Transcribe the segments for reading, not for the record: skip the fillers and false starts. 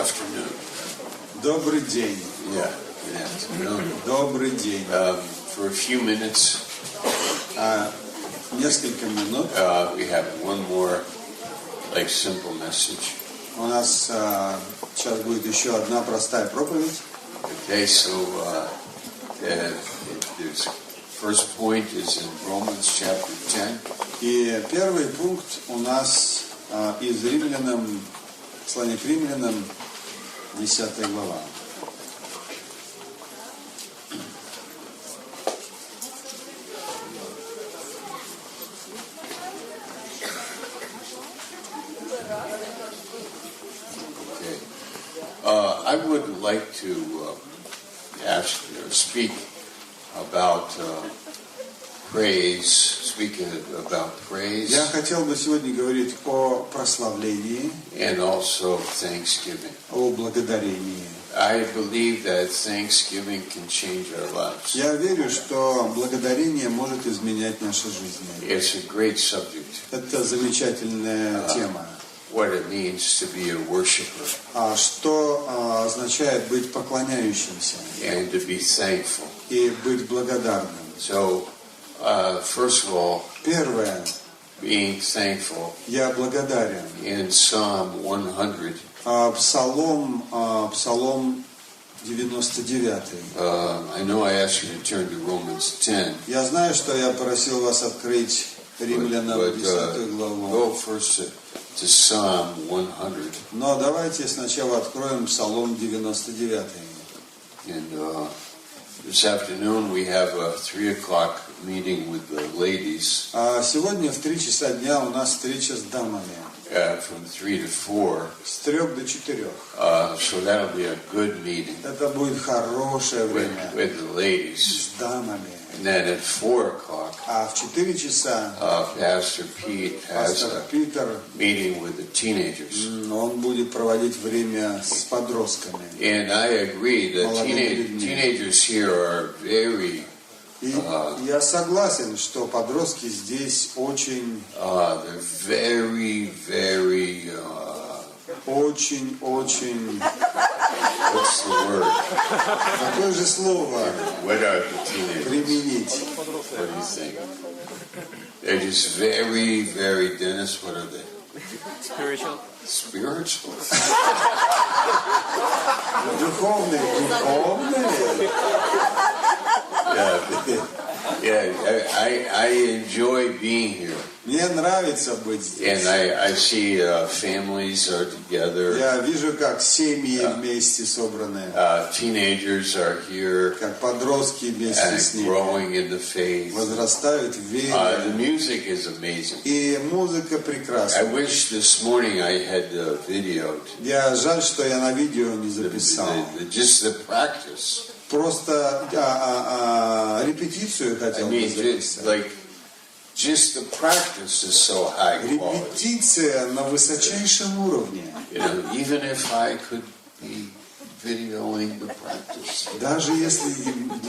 afternoon. Добрый день. Yeah, good afternoon. Добрый день. For a few minutes, Несколько минут. we have one more, simple message. У нас сейчас будет еще одна простая проповедь. Okay, so the first point is in Romans chapter 10. И первый пункт у нас из Римлянам, послание к Римлянам, 10 глава. I would like to speak about praise. Я хотел бы сегодня говорить о прославлении, And also thanksgiving. о благодарении. I believe that thanksgiving can change our lives. Я верю, что благодарение может изменять наши жизни. It's a great subject. Это замечательная тема. What it means to be a worshiper. Что означает быть поклоняющимся And to be thankful. и быть благодарным. So, first of all, Первое, being thankful. я благодарен. In Psalm 100, Псалом 99. I know I asked you to turn to Romans 10. Я знаю, что я просил вас открыть Римлянам 10 главу. Go first to Psalm 100. Но давайте сначала откроем Псалом 99. And this afternoon we have a 3 o'clock meeting with the ladies. Сегодня в 3 часа дня у нас встреча с дамами. From 3 to 4. С 3 до 4. So that'll be a good meeting. Это будет хорошее время with the ladies. с дамами. And then at 4 o'clock, А в 4 часа Pastor Pete has пастор a Питер, meeting with the teenagers. он будет проводить время с подростками. And I agree that teenagers here are very И я согласен, что подростки здесь очень, they're very очень, what's the word? какое же слово What are the teenagers? применить? What do you think? They're just very, Dennis, what are they? Spiritual. Духовные. Yeah, I enjoy being here. Мне нравится быть здесь. And I see families are together. Я вижу, как семьи вместе собраны, Teenagers are here как подростки вместе с and ними growing in the faith. возрастают в вере. The music is amazing. И музыка I прекрасна. wish this morning I had videoed. Я жаль, что я на видео не записал. Just the practice. Просто репетицию хотел бы записать. Just the practice is so high quality. Репетиция на высочайшем уровне. Even if I could be videoing the practice. Даже если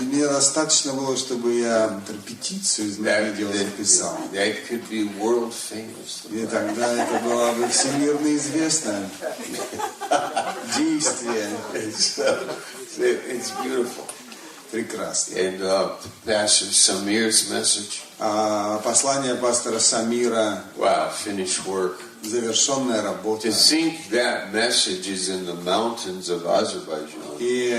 мне достаточно было, чтобы я репетицию на видео записал. That could be world famous. И тогда это было бы всемирно известное действие. It's beautiful. Прекрасно. And Pastor Samir's message. Послание пастора Самира. Wow, finished work. Завершенная работа. To think that message is in the mountains of Azerbaijan. И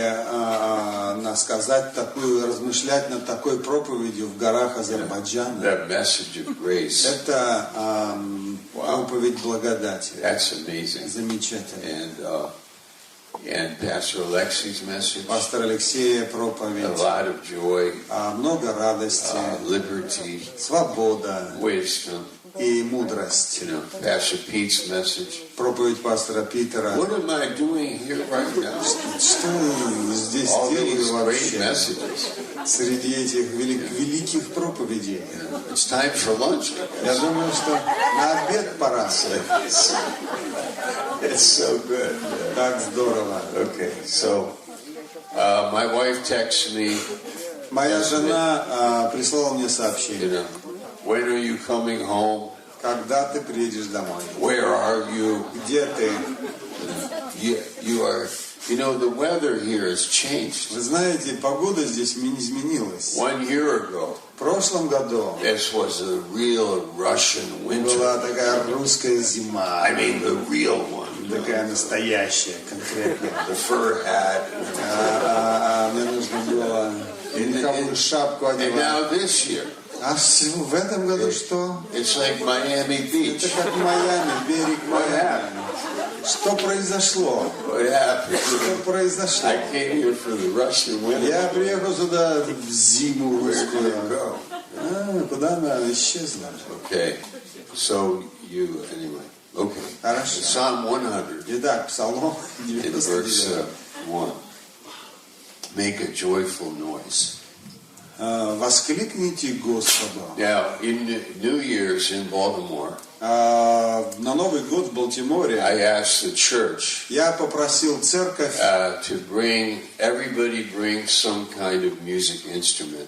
сказать такую, размышлять над такой проповедью в горах Азербайджана. That message of grace. Это проповедь благодати. That's amazing. Замечательно. And Pastor Alexei's message. Пастор Алексея проповедь. A lot of joy. Много радости. Liberty. Свобода. Wisdom. И мудрость. Pastor Pete's message. Проповедь пастора Питера. What am I doing here right now? Что здесь делаю вообще среди этих великих проповедей? It's time for lunch. Я думаю, что на обед пора. It's so good. Так здорово. Okay, so my wife texted me. Моя жена прислала мне сообщение. When are you coming home? Когда ты приедешь домой? Where are you? Где ты? You are, the weather here has changed. Вы знаете, погода здесь изменилась. 1 year ago, В прошлом году this was a real Russian winter. была такая русская зима. I mean, the real one. Такая настоящая, конкретная. The fur hat. Мне нужно было меховую шапку And одевать. now this year, А в этом году что? it's like Miami Beach. Это как Майами, берег Майами. Что произошло? What happened? Что произошло? I came here for the Russian winter. Я приехал сюда в зиму Where did русскую. it go? Куда она исчезла? Okay, so anyway. Okay. Хорошо. Psalm 100, Итак, Псалом in verse 99. 1. Make a joyful noise. Воскликните Господу. Now, in New Year's in Baltimore, На Новый год в Балтиморе I asked the church я попросил церковь to everybody bring some kind of music instrument.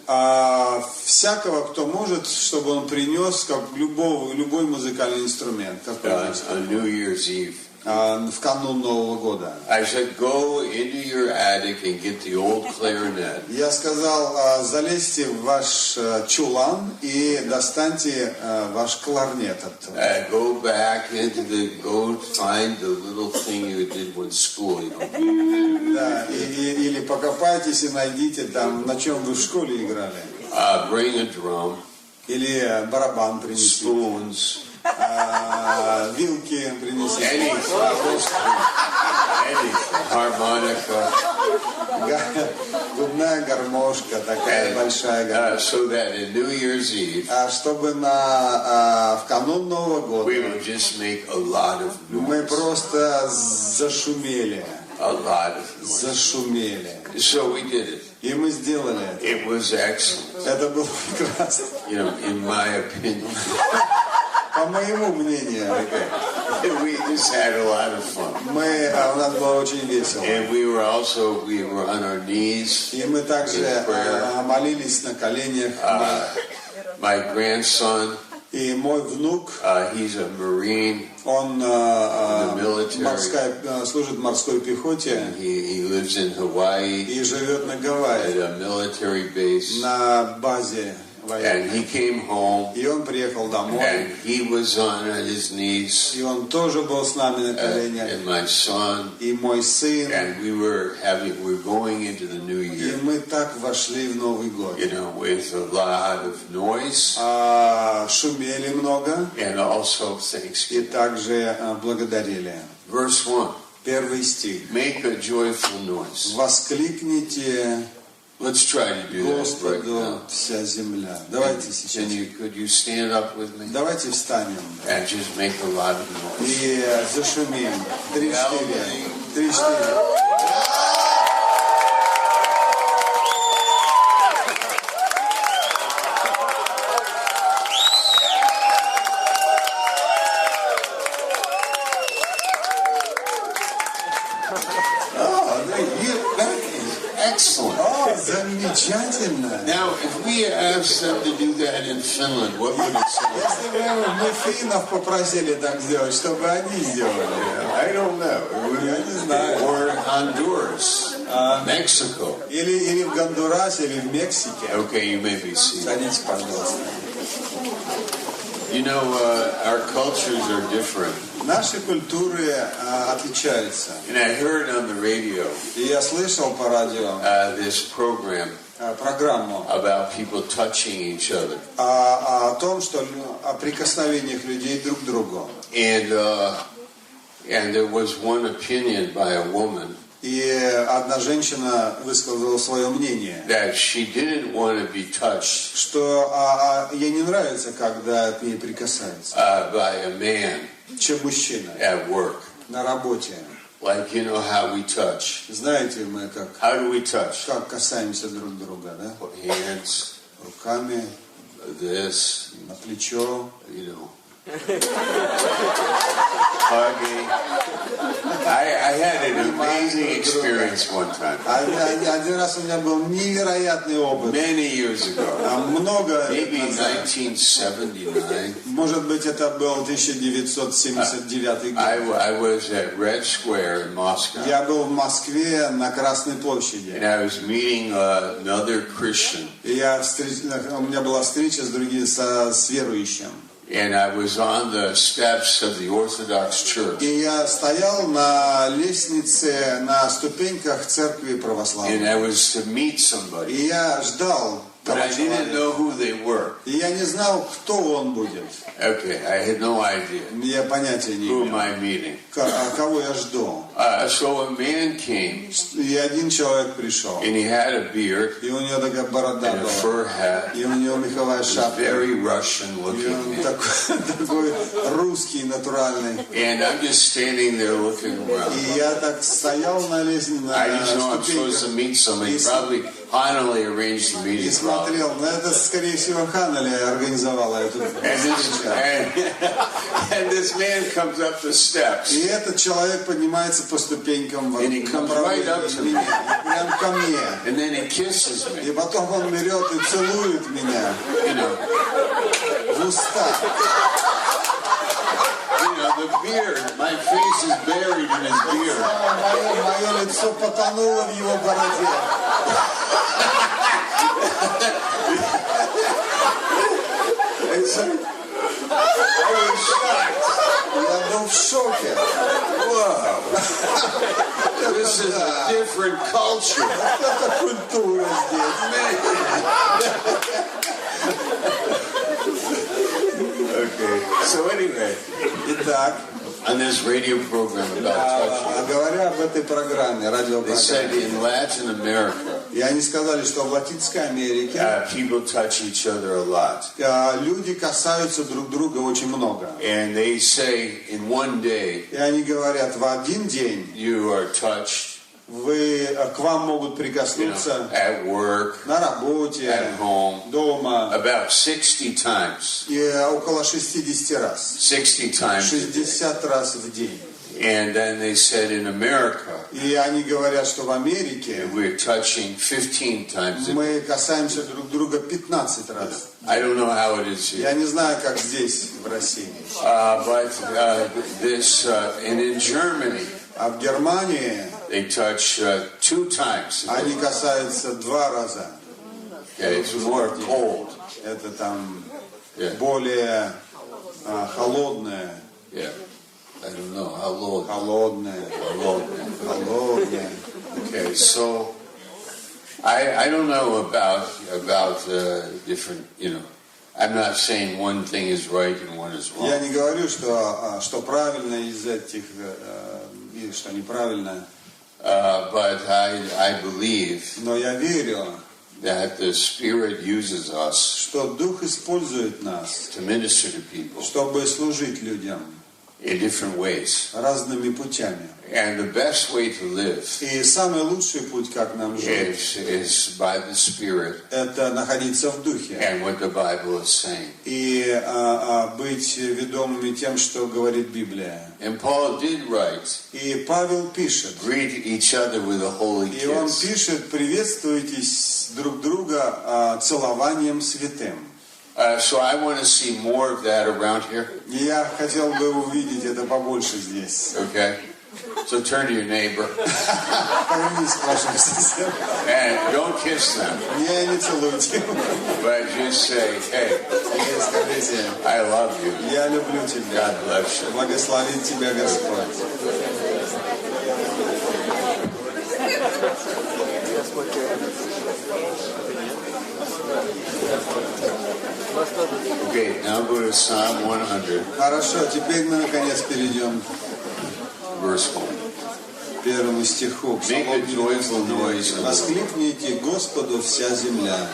всякого, кто может, чтобы он принес как любой музыкальный инструмент, On New Year's Eve. в канун Нового года. I said, go into your attic and get the old clarinet. Я сказал, залезьте в ваш чулан и достаньте ваш кларнет оттуда. Go back go find the little thing you did with school. Да, или покопайтесь и найдите там, на чем вы в школе играли. Bring a drum, Или барабан принесите. spoons, Вилки принесите. anything, harmonica, Губная гармошка, такая большая гармошка. so that in New Year's Eve Чтобы в канун Нового года we would just make a lot of мы noise. просто зашумели. A lot of noise. Зашумели. So we did it. И мы сделали это. It was excellent, Это было прекрасно. in my opinion. По моему мнению, We just had a lot of fun. у нас было очень весело. And we were on our knees. И мы также молились на коленях. My grandson, И мой внук, he's a Marine. он military. служит в морской пехоте He lives in Hawaii и живет на at Гавайях, a military base. на базе And военной. he came home И он приехал домой, and he was on his knees. и он тоже был с нами на коленях. And my son, И мой сын, and we were going into the new и year, мы так вошли в Новый год. with a lot of noise Шумели много and also и thanksgiving. также благодарили. Verse 1, Первый стих. make a joyful noise. Воскликните Let's try to do that right Господу now. вся земля. Давайте сейчас. Could you stand up with me Давайте встанем and just make a lot of noise? и зашумим. 3-4. 3-4. Excellent. Замечательно. Now, if we asked them to do that in Finland, what would it sound like? Если бы мы финнов попросили так сделать, чтобы они сделали. I don't know. Я не знаю. Or Honduras, Mexico. Или в Гондурасе, или в Мексике. Okay, you may be seated. Садитесь, пожалуйста. Our cultures are different. Наши культуры отличаются. And I heard on the radio И я слышал по радио this program программу about people touching each other. о том, что о прикосновениях людей друг к другу. And there was one opinion by a woman И одна женщина высказала свое мнение, that she didn't want to be touched что ей не нравится, когда к ней прикасаются, by a man чем мужчина at work. на работе. Like, how we touch. Знаете, мы How do we touch? как касаемся друг друга, да? Hands, Руками, this, на плечо, Hugging. I had an amazing experience one time. Один раз у меня был невероятный опыт. Many years ago. Много лет Maybe назад. 1979. Может быть, это был 1979 год. I was at Red Square in Moscow. Я был в Москве на Красной площади. And I was meeting another Christian. И у меня была встреча с верующим. And I was on the steps of the Orthodox Church. И я стоял на лестнице, на ступеньках церкви православной. And I was to meet somebody. И я ждал But того I didn't человека. know who they were. И я не знал, кто он будет. Okay, I had no idea. Я понятия не Who am имел, I meeting? кого я жду. So a man came, И один человек пришел. and he had a beard И у него такая борода and a была. fur hat. И у него меховая He was шапка. very Russian И looking. он такой русский, натуральный. And I'm just standing there looking around. И я так стоял на лестнице, I на just know I'm supposed to ступеньках. meet somebody. Probably Hanley arranged the И meeting. смотрел, но это, скорее всего, Ханнели организовала эту встречу. And this man comes up the steps. И этот человек поднимается по ступенькам в And he comes right up to me. меня, прям ко мне. And then he kisses И me. потом он берет и целует меня You know, в уста. the beard. My face is buried in his beard. Мое лицо потонуло в его бороде. I was shocked. Я был в шоке. Whoa. This is a different culture. Это культура Okay. So anyway, здесь. Итак, on this radio program about touching, говоря об этой программе, they said радиопрограмме, in Latin America, и они сказали, что в Латинской Америке people touch each other a lot. люди касаются друг друга очень много. And they say in one day, И они говорят, в один день you are touched, к вам могут прикоснуться at work, на работе, at home, дома, about 60 times. и около 60 раз. 60 times a day. 60 раз в день. And then they said in America, И они говорят, что в Америке we're touching 15 times a day. мы касаемся друг друга 15 раз. I don't know how it is here. Я не знаю, как здесь, в России. But and in Germany, А в Германии they touch 2 times a day. они касаются 2 раза. Okay, it's more cold. Это там Yeah. более холодное. Yeah. I don't know how low. Холодное. Холодное. Okay, so I don't know about different, I'm not saying one thing is right and one is Я wrong. не говорю, что правильно из этих, и что неправильно. But I believe Но я верю, that the Spirit uses us что Дух использует нас, to minister to people чтобы служить людям in different ways. разными путями. And the best way to live И самый лучший путь, как нам жить, is by the Spirit это находиться в Духе and what the Bible is saying. и быть ведомыми тем, что говорит Библия. And Paul did write, И Павел пишет, greet each other with a holy и он kiss. пишет, приветствуйтесь друг друга целованием святым. So I want to see more of that around here. И я хотел бы увидеть это побольше здесь. Okay? So turn to your neighbor Повернись к вашим соседям. and don't kiss them, Не целуйте. but just say, hey, И скажите, I love you. я люблю тебя. God bless you. Благословит тебя Господь. Okay, now go to Psalm 100, Хорошо, теперь мы наконец перейдем verse 1. к первому стиху. Make a joyful noise in the Lord, Воскликните Господу вся земля.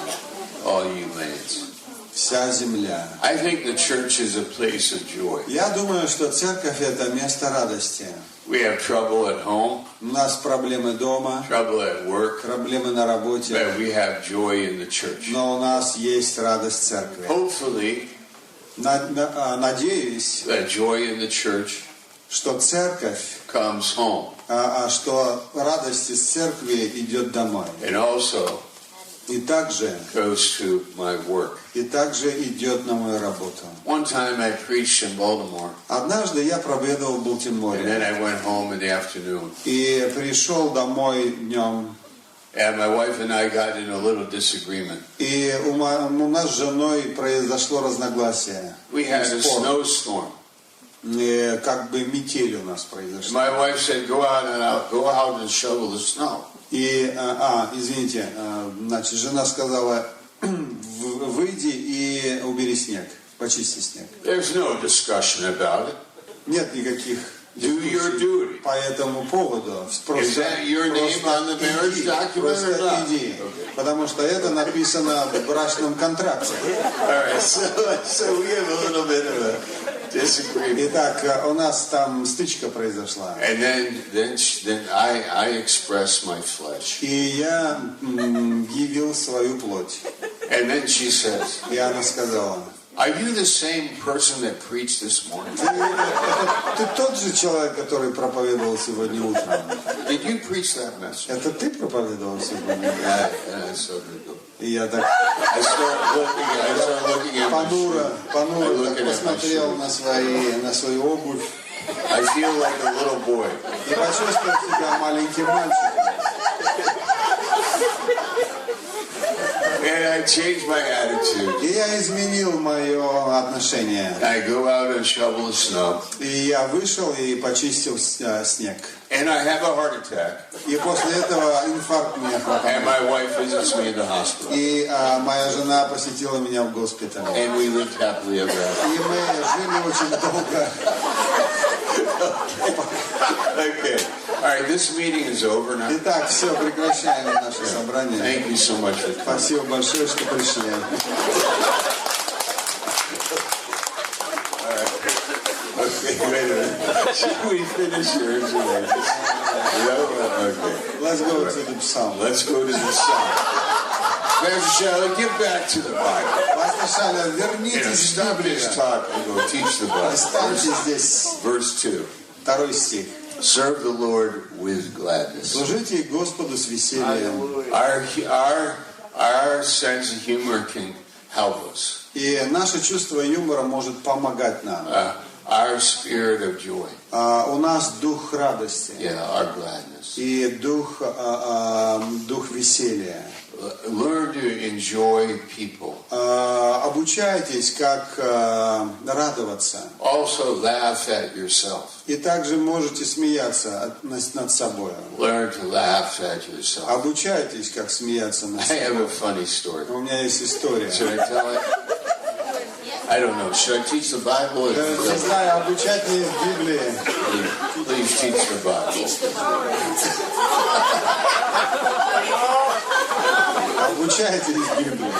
all you lands. Вся земля. I think the church is a place of joy. Я думаю, что церковь это место радости. We have trouble at home, У нас проблемы дома, trouble at work, проблемы на работе, but we have joy in the church. но у нас есть радость церкви. Hopefully, Надеюсь, that joy in the church что церковь, comes home. что радость из церкви идет домой. And also И также goes to my work. идет на мою работу. One time I preached in Baltimore, Однажды я проповедовал в and then Балтиморе. I went home in the afternoon. И пришел домой днем. And my wife and I got in a little disagreement. И у нас с женой произошло разногласие. We had a snowstorm. Как бы метель у нас произошла. My wife said, go out and shovel the snow. И, извините, значит, жена сказала, выйди и убери снег, почисти снег. There's no discussion about it. Нет никаких Do your duty. по этому поводу. Is that your name on the marriage document or not? Иди, потому что это написано в брачном контракте. All right, so we have a little bit of a disagreement. Итак, у нас там стычка произошла. And then I expressed my flesh. И я явил свою плоть. And then she says, И она сказала, are you the same person that preached this morning? ты тот же человек, который проповедовал сегодня утром. Did you preach that message? Это ты проповедовал сегодня? And I started to go. И я так I started looking at my shoes. понуро так посмотрел на свою обувь I feel like a little boy. и почувствовал себя маленьким мальчиком. And I changed my attitude. И я изменил мое отношение. I go out and shovel the snow. И я вышел и почистил снег. And I have a heart attack. И после этого инфаркт меня And хватил. my wife visits me in the hospital. И моя жена посетила меня в госпитале. And we lived happily ever after. И мы жили очень долго. Okay. All right, this meeting is over now. Итак, все, прекращаем наше собрание. Thank you so much for coming. Спасибо большое, что пришли. Okay, wait a minute. Should we finish here today? Okay. Let's go to the psalm. Let's go to the psalm. Pastor Shalley, get back to the Bible. Пастор Шаллер, вернитесь в Stop this Библию. talk and go teach the Bible. Останьтесь здесь. Verse 2. 2 стих. Serve the Lord with gladness. Служите Господу с весельем. Our sense of humor can help us. И наше чувство юмора может помогать нам. Our spirit of joy. У нас дух радости. Yeah, our gladness. И дух веселья. Learn to enjoy people. Обучайтесь, как радоваться. Also laugh at yourself. И также можете смеяться над собой. Learn to laugh at yourself. Обучайтесь, как смеяться над I have собой. a funny story. У меня есть история. Should I tell it? I don't know. Should I teach the Bible? Не знаю, обучать не в Библии. Please teach the Bible. Обучайтесь в Библии.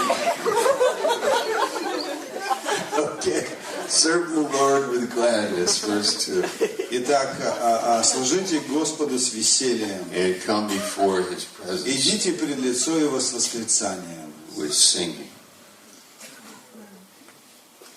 Okay. Serve the Lord with gladness, verse 2. Итак, служите Господу с весельем. And come before His presence Идите пред лицо Его с восклицанием. with singing.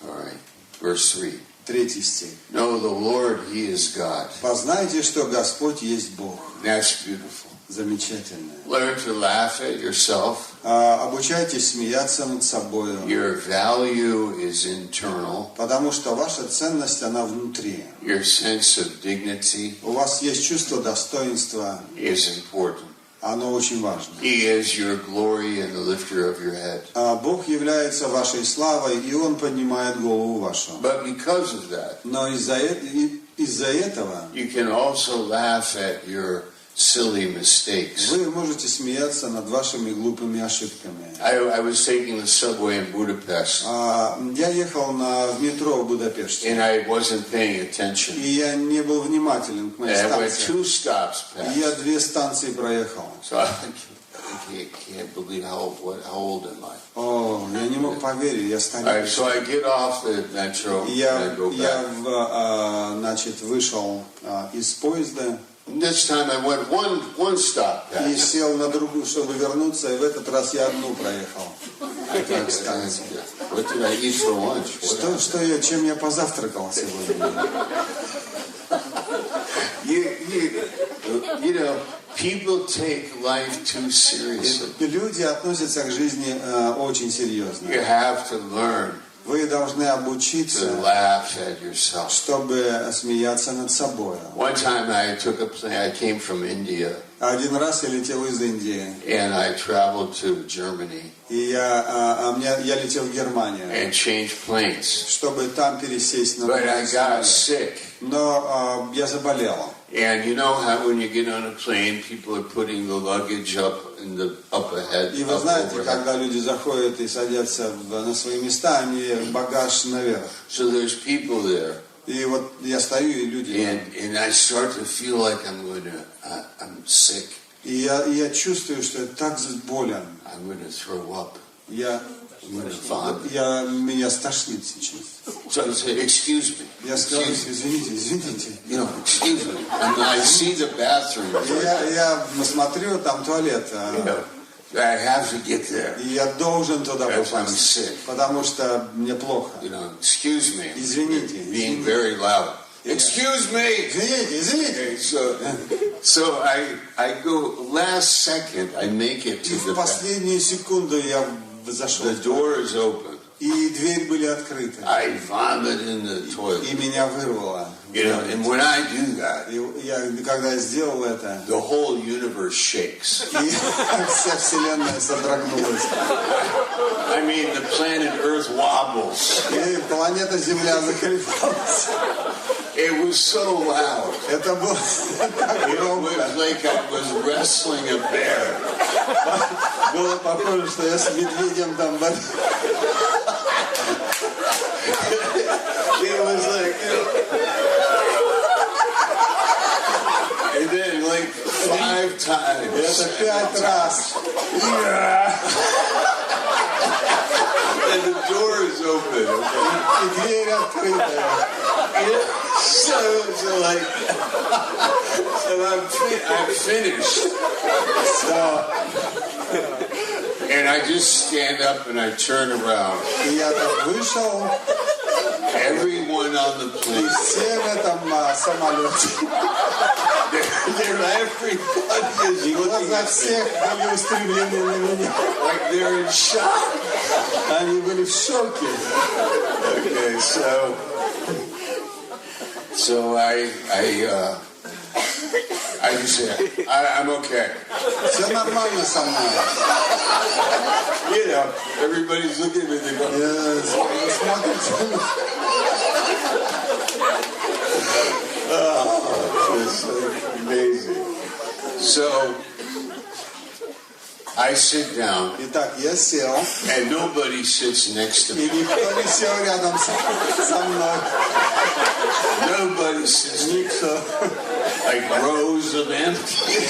All right. Verse 3. 3 стих. Know the Lord, He is God. Познайте, что Господь есть Бог. That's beautiful. Замечательно. Learn to laugh at yourself. Обучайтесь смеяться над собой. Your value is internal. Потому что ваша ценность, она внутри. Your sense of dignity У вас есть чувство достоинства. is important. Оно очень важно. He is your glory and the lifter of your head. Бог является вашей славой, и Он поднимает голову вашу. But because of that, Но из-за этого you can also laugh at your silly mistakes. вы можете смеяться над вашими глупыми ошибками. I was taking the subway in Budapest, Я ехал в метро в Будапеште, and I wasn't paying attention. и я не был внимателен к моей And I went станции. 2 stops И я past. 2 станции проехал. So I can't believe how old am I? О, я не мог поверить, я All right, старик. so I get off the metro И and I go я back. значит, вышел из поезда This time I went one stop и past. сел на другую, чтобы вернуться, и в этот раз я одну проехал. I can't станцию. What did I eat for lunch? Чем я позавтракал сегодня? You know, people take life too seriously. Люди относятся к жизни очень серьезно. You have to learn Вы должны to обучиться, laugh at yourself. чтобы смеяться над собой. One time I took a plane. I came from India Один раз я летел из Индии, and I traveled to Germany и я летел в Германию, and changed planes. чтобы там пересесть на But I другой got самолет. sick. Но я заболел. And you know how when you get on a plane, people are putting the luggage up ahead. И вы знаете, когда люди заходят и садятся на свои места, они багаж наверх. So there's people there. И вот я стою, и люди... And I start to feel like I'm sick. И я чувствую, что я так болен. I'm going to throw up. I'm going to vomit. Меня стошнит сейчас. So I say, excuse me. Я сказал, извините. You know, excuse me. And I see the bathroom. Я смотрю, там туалет. I have to get there. И я должен туда Because I'm попасть, sick. потому что мне плохо. You know, excuse me. Извините. Being very loud. Excuse me. Извините. Okay, so I go last second. I make it И to в the bathroom. последнюю секунду я зашел. The door is open. И двери были открыты. I vomit in the toilet. И меня вырвало. You know, and when I do that, Когда я сделал это, the whole universe shakes. и вся вселенная содрогнулась. I mean, the planet Earth wobbles. И планета Земля заколебалась. It was so loud. Это было так It громко. was like I was wrestling a bear. Было похоже, что я с медведем там боролся. It was like, you know, and then like 5 times. Это 5 раз. And the door is open. Okay? И дверь открытая. So like, so I'm finished. And I just stand up and I turn around. И я так вышел. Everyone on the plane. Все в этом самолете. Everybody is И looking глаза at me всех были устремлены на меня. like they're in shock. Они были в шоке. Okay, so I just say, I'm okay. Все нормально со мной. You know, everybody's looking at me. They go, Смотрите. it's amazing. So I sit down, Итак, я сел, and nobody sits next to и me. никто не сел рядом со мной. Nobody sits Никто. like rows of empty.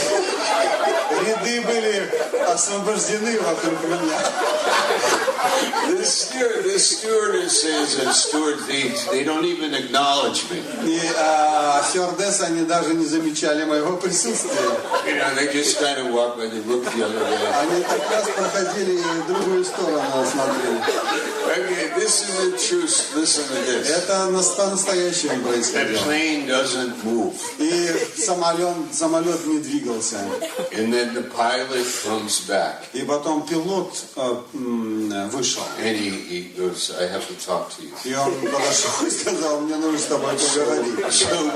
Ряды были освобождены вокруг меня. The stewardesses and stewards, they don't even acknowledge me. И стюардессы, они даже не замечали моего присутствия. You know, they just kind of walk by, they look the other way. Они как раз проходили и в другую сторону смотрели. Okay, this is the truth. Listen to this. Это по-настоящему The происходило. plane doesn't move. И самолет не двигался. And then the pilot comes back. И потом пилот вышел. And he goes, I have to talk to you. И он подошел и сказал, мне нужно с тобой поговорить. So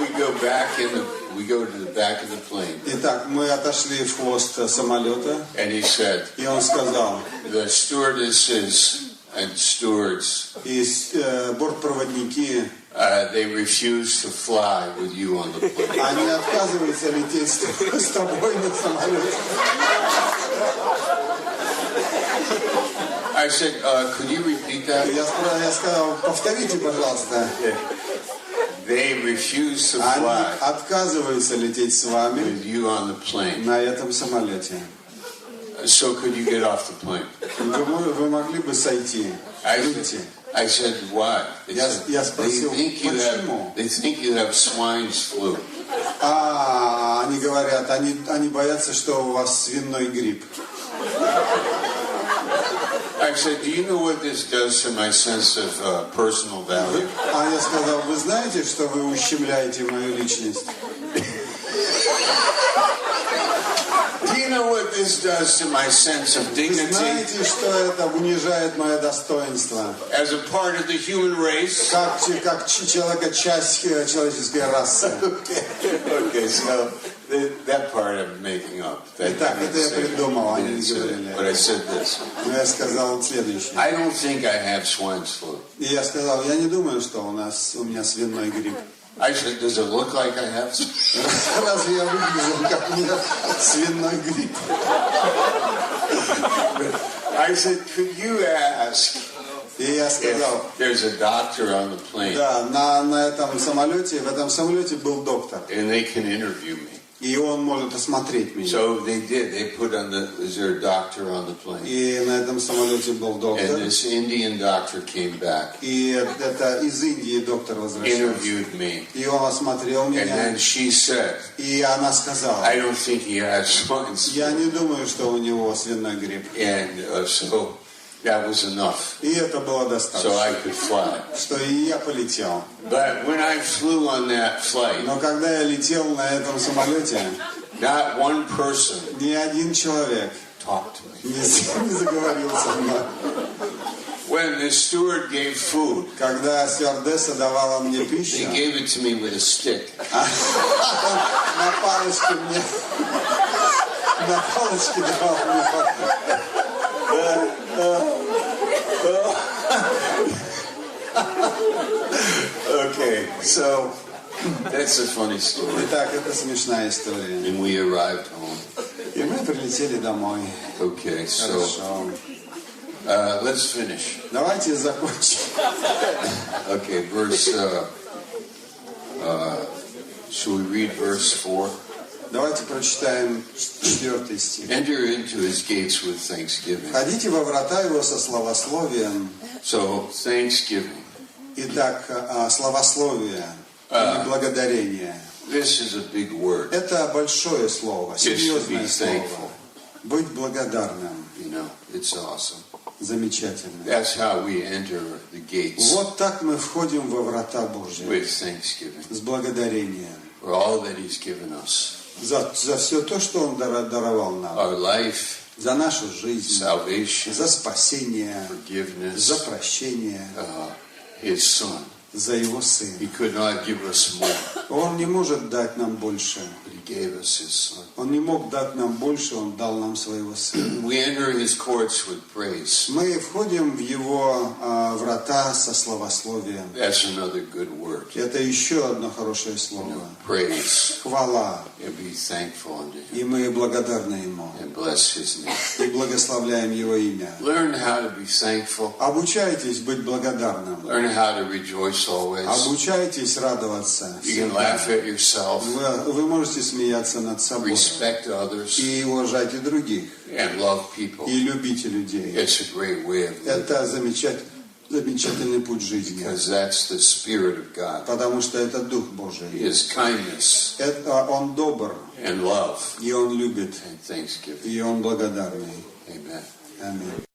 we go to the back of the plane. Итак, мы отошли в хвост самолета. And he said, И он сказал, the stewardesses and stewards, и бортпроводники, they refuse to fly with you on the plane. они отказываются лететь с тобой на самолете. I said, could you repeat that? Я сказал, повторите, пожалуйста. They refuse to Они fly отказываются лететь с вами with you on the plane. на этом самолете. So could you get off the plane? Вы могли бы сойти, выйти. I said, why? They said, Я спросил, почему? they think you have swine's flu. Они говорят, они боятся, что у вас свиной грипп. I said, do you know what this does to my sense of personal value? А я сказал, вы знаете, что вы ущемляете мою личность? Do you know what this does to my sense of Вы dignity знаете, что это унижает мое достоинство? as a part of the human race? Как человека, часть человеческой расы. Okay, so that part I'm making up. Итак, это я придумал, они не говорили. But I said this. Но я сказал следующее. I don't think I have swine's flu. И я сказал, я не думаю, что у меня свиной грипп. I said, does it look like I have? Разве я выгляжу, как у меня свиной грипп? I said, could you ask И я сказал, if there's a doctor on the plane да, на этом самолете, в этом самолете был доктор. and they can interview me? И он может осмотреть меня. So they did. They put on is there a doctor on the plane? И на этом самолете был доктор. And this Indian doctor came back, И это из Индии доктор возвращался. interviewed me, И он осмотрел and меня. then she said, И она сказала, I don't think he has swine's flu. я не думаю, что у него свиной грипп. And so that was enough. И это было So достаточно, I could fly. что и я полетел. But when I flew on that flight, Но когда я летел на этом самолете, not one person ни один человек talked to me. не заговорил со мной. When the steward gave food, Когда стюардесса давала мне they пищу, gave it to me with a stick. на палочке давал мне. Okay, so that's a funny story. Итак, это смешная история. And we arrived home. И мы прилетели домой. Okay, so Хорошо. let's finish. Давайте закончим. Okay, verse. Shall we read verse 4? Давайте прочитаем 4 стих. Enter into his gates with thanksgiving. Ходите во врата его со славословием. So thanksgiving. Итак, славословие и благодарение. This is a big word. Это большое слово, серьезное be слово. thankful. Быть благодарным. You know, it's awesome. Замечательно. That's how we enter the gates Вот так мы входим во врата Божьи. with thanksgiving С благодарением. for all that he's given us. За все то, что Он даровал нам. Our life, За нашу жизнь. salvation, За спасение. forgiveness, За прощение. his son. За Его He Сына. could not give us more, Он не может дать нам больше. but he gave us his son. Он не мог дать нам больше, Он дал нам Своего Сына. We enter his courts with praise. Мы входим в Его врата со славословием. That's another good word. Это еще одно хорошее слово. Praise Хвала. and be thankful unto him И мы благодарны Ему. and bless his name. И благословляем Его имя. Learn how to be thankful. Обучайтесь быть благодарным. Learn how to rejoice always. Обучайтесь радоваться. You can laugh at yourself, Вы можете смеяться над собой. respect others, И уважайте других. and love people. И любите людей. It's a great way of living Это замечательный путь жизни. because that's the Spirit of God. Потому что это Дух Божий. His kindness Он добр. and love И Он любит. and thanksgiving. И Он благодарный. Amen. Аминь.